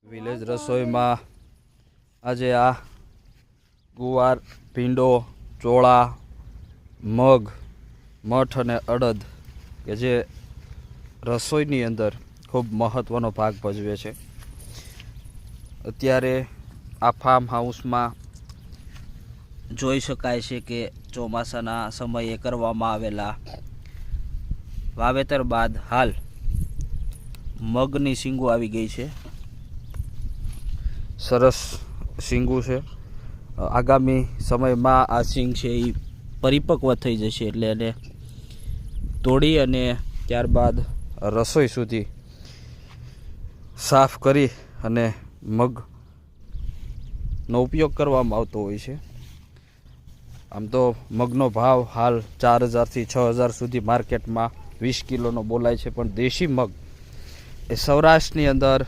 Village રસોઈમાં આજે આ ગુવાર, ભીંડો, ચોળા, મગ, મઠ અને અડદ કે જે રસોઈની અંદર ખૂબ મહત્ત્વનો ભાગ ભજવે છે. અત્યારે આ ફાર્મ હાઉસમાં જોઈ શકાય છે કે ચોમાસાના સમયે કરવામાં આવેલા વાવેતર બાદ હાલ મગની શીંગો આવી ગઈ છે. સરસ શીંગું છે. આગામી સમયમાં આ શીંગ છે એ પરિપક્વ થઈ જશે એટલે એને તોડી અને ત્યારબાદ રસોઈ સુધી સાફ કરી અને મગનો ઉપયોગ કરવામાં આવતો હોય છે. આમ તો મગનો ભાવ હાલ 4000થી 6000 સુધી માર્કેટમાં 20 કિલોનો બોલાય છે, પણ દેશી મગ એ સૌરાષ્ટ્રની અંદર